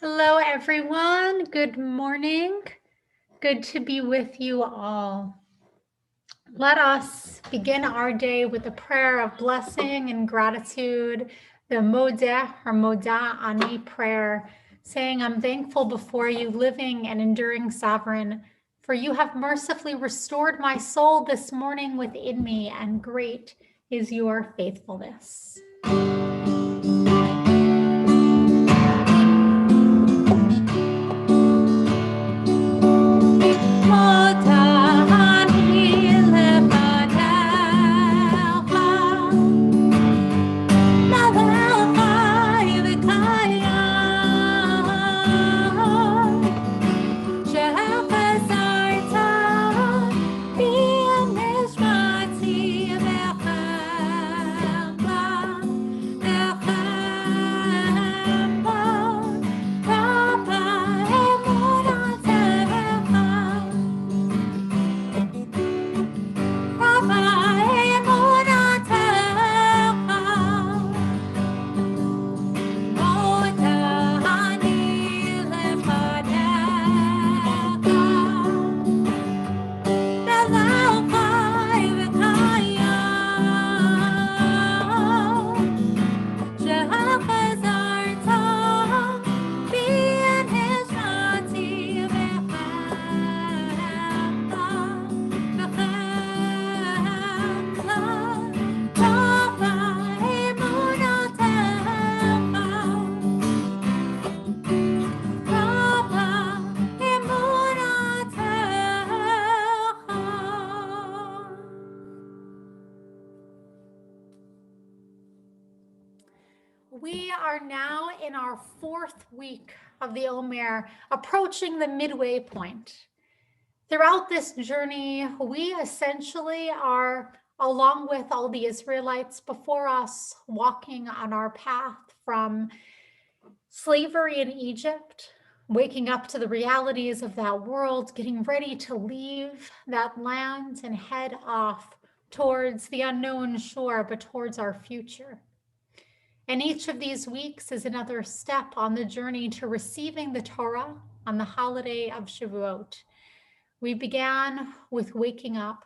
Hello, everyone. Good morning. Good to be with you all. Let us begin our day with a prayer of blessing and gratitude, the Modeh or Modah Ani prayer, saying, I'm thankful before you, living and enduring sovereign, for you have mercifully restored my soul this morning within me, and great is your faithfulness. We are now in our fourth week of the Omer, approaching the midway point. Throughout this journey, we essentially are, along with all the Israelites before us, walking on our path from slavery in Egypt, waking up to the realities of that world, getting ready to leave that land and head off towards the unknown shore, but towards our future. And each of these weeks is another step on the journey to receiving the Torah on the holiday of Shavuot. We began with waking up,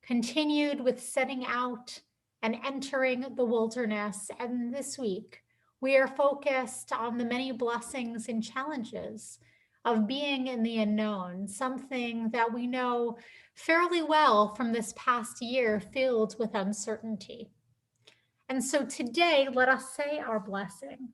continued with setting out and entering the wilderness. And this week, we are focused on the many blessings and challenges of being in the unknown, something that we know fairly well from this past year filled with uncertainty. And so today, let us say our blessing.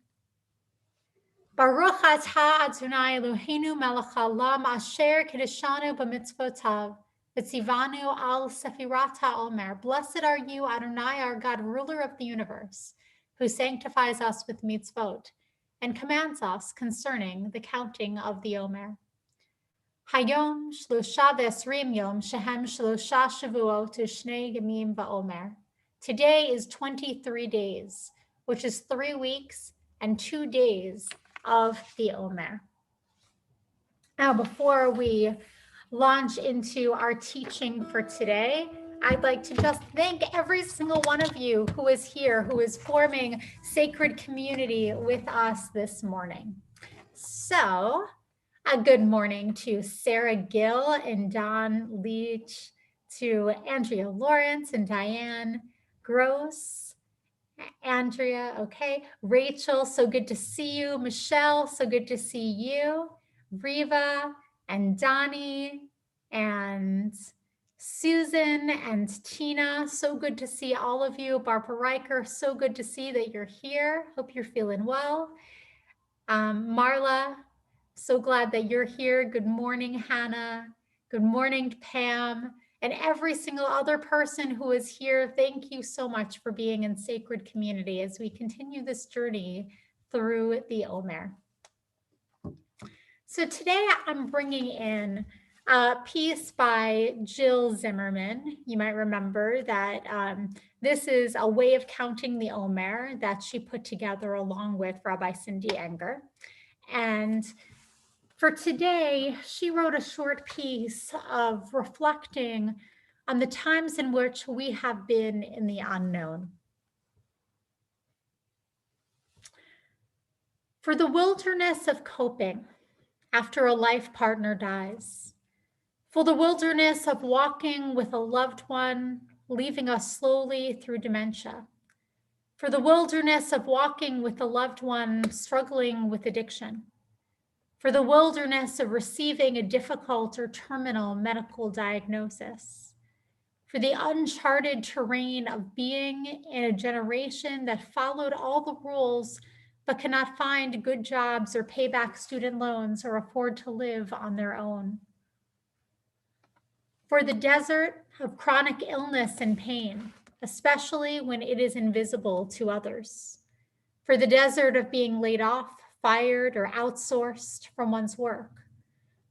Baruch atah Adonai Eloheinu melech haolam asher kiddushanu b'mitzvotav v'tzivanu al sefirat ha'omer. Blessed are you, Adonai, our God, ruler of the universe, who sanctifies us with mitzvot and commands us concerning the counting of the Omer. Hayom shlosha v'esrim yom shehem shlosha shavuot u'shnei yamim va'omer. Today is 23 days, which is 3 weeks and 2 days of the Omer. Now, before we launch into our teaching for today, I'd like to just thank every single one of you who is here, who is forming sacred community with us this morning. So, a good morning to Sarah Gill and Don Leach, to Andrea Lawrence and Diane Gross, Andrea, okay, Rachel, so good to see you. Michelle, so good to see you. Riva and Donnie and Susan and Tina, so good to see all of you. Barbara Riker, so good to see that you're here. Hope you're feeling well. Marla, so glad that you're here. Good morning, Hannah. Good morning, Pam. And every single other person who is here, thank you so much for being in sacred community as we continue this journey through the Omer. So today I'm bringing in a piece by Jill Zimmerman. You might remember that this is a way of counting the Omer that she put together along with Rabbi Cindy Enger. And for today, she wrote a short piece of reflecting on the times in which we have been in the unknown. For the wilderness of coping after a life partner dies, for the wilderness of walking with a loved one, leaving us slowly through dementia, for the wilderness of walking with a loved one struggling with addiction, for the wilderness of receiving a difficult or terminal medical diagnosis, for the uncharted terrain of being in a generation that followed all the rules but cannot find good jobs or pay back student loans or afford to live on their own. For the desert of chronic illness and pain, especially when it is invisible to others. For the desert of being laid off, fired, or outsourced from one's work.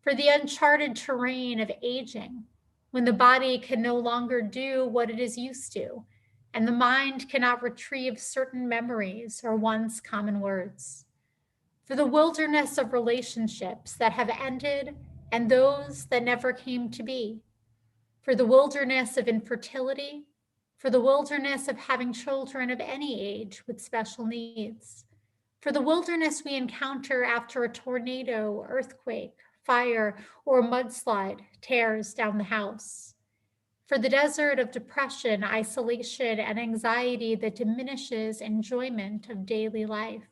For the uncharted terrain of aging, when the body can no longer do what it is used to, and the mind cannot retrieve certain memories or once common words. For the wilderness of relationships that have ended and those that never came to be. For the wilderness of infertility, for the wilderness of having children of any age with special needs, for the wilderness we encounter after a tornado, earthquake, fire, or mudslide tears down the house, for the desert of depression, isolation, and anxiety that diminishes enjoyment of daily life,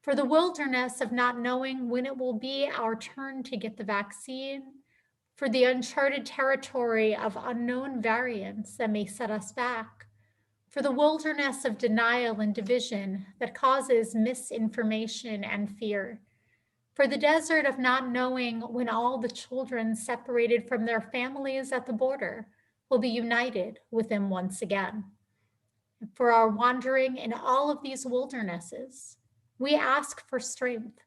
for the wilderness of not knowing when it will be our turn to get the vaccine, for the uncharted territory of unknown variants that may set us back, for the wilderness of denial and division that causes misinformation and fear, for the desert of not knowing when all the children separated from their families at the border will be united with them once again. For our wandering in all of these wildernesses, we ask for strength.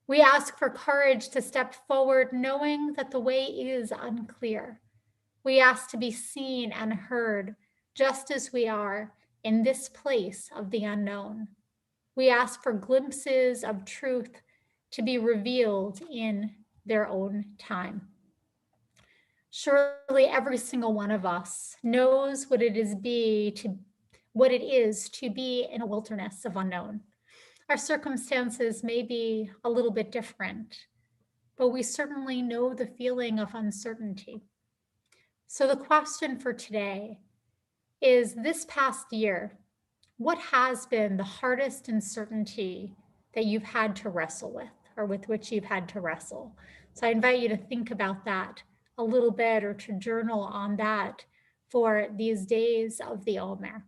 We ask for courage to step forward, knowing that the way is unclear. We ask to be seen and heard just as we are in this place of the unknown. We ask for glimpses of truth to be revealed in their own time. Surely every single one of us knows what it is to be in a wilderness of unknown. Our circumstances may be a little bit different, but we certainly know the feeling of uncertainty. So the question for today is, this past year, what has been the hardest uncertainty that you've had to wrestle with, or with which you've had to wrestle? So I invite you to think about that a little bit, or to journal on that for these days of the Omer.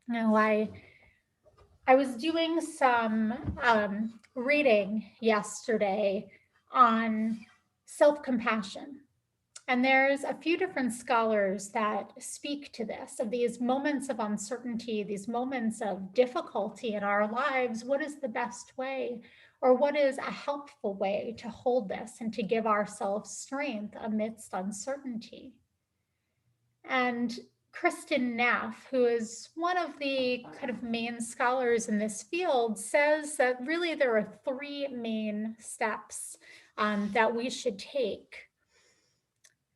Now, I was doing some reading yesterday on self-compassion. And there's a few different scholars that speak to this, of these moments of uncertainty, these moments of difficulty in our lives. What is the best way, or what is a helpful way to hold this and to give ourselves strength amidst uncertainty? And Kristen Neff, who is one of the kind of main scholars in this field, says that really there are three main steps that we should take.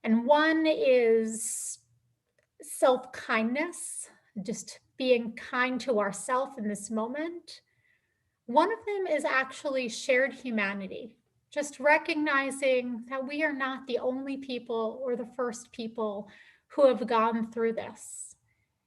And one is self-kindness, just being kind to ourselves in this moment. One of them is actually shared humanity, just recognizing that we are not the only people or the first people who have gone through this.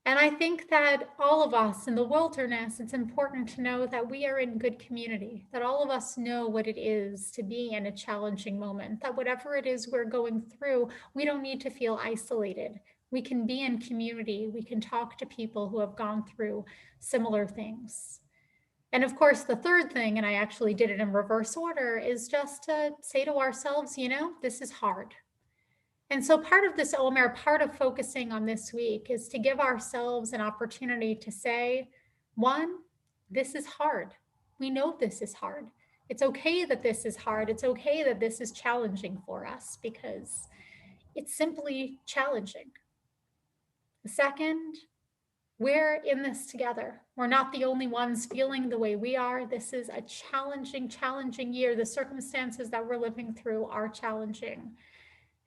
And I think that all of us in the wilderness, it's important to know that we are in good community, that all of us know what it is to be in a challenging moment, that whatever it is we're going through, we don't need to feel isolated. We can be in community. We can talk to people who have gone through similar things. And of course, the third thing, and I actually did it in reverse order, is just to say to ourselves, this is hard. And so part of this Omer, part of focusing on this week, is to give ourselves an opportunity to say, one, this is hard. We know this is hard. It's okay that this is hard. It's okay that this is challenging for us, because it's simply challenging. The second, we're in this together. We're not the only ones feeling the way we are. This is a challenging year. The circumstances that we're living through are challenging.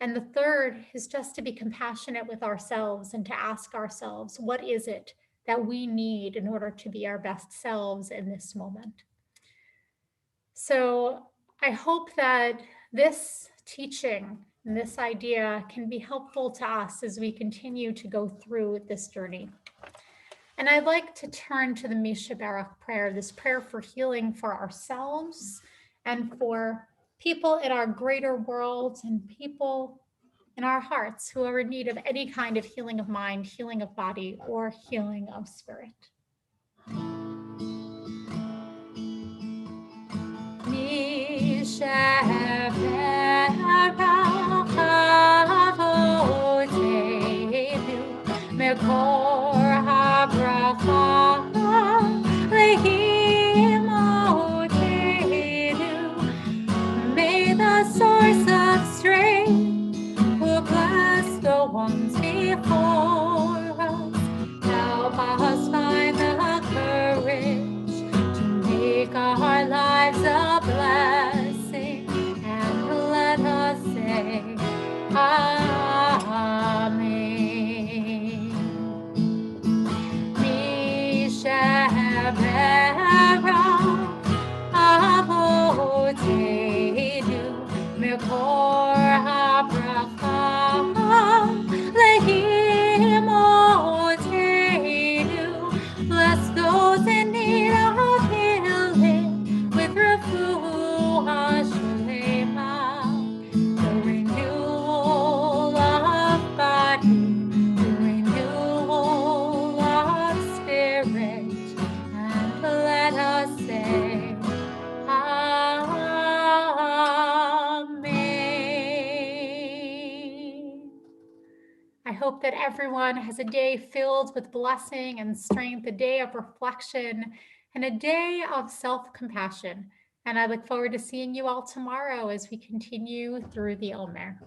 And the third is just to be compassionate with ourselves and to ask ourselves, what is it that we need in order to be our best selves in this moment? So I hope that this teaching and this idea can be helpful to us as we continue to go through this journey. And I'd like to turn to the Misha Barak prayer, this prayer for healing for ourselves and for people in our greater world and people in our hearts who are in need of any kind of healing of mind, healing of body, or healing of spirit. May the source of strength who bless the ones before us help us find the courage to make our lives a blessing, and let us say Amen. Mekor habracha lehim otenu. Bless those in need of healing with refuah shlema, the renewal of body, the renewal of spirit, and let us say Amen. I hope that everyone has a day filled with blessing and strength, a day of reflection, and a day of self-compassion. And I look forward to seeing you all tomorrow as we continue through the Omer.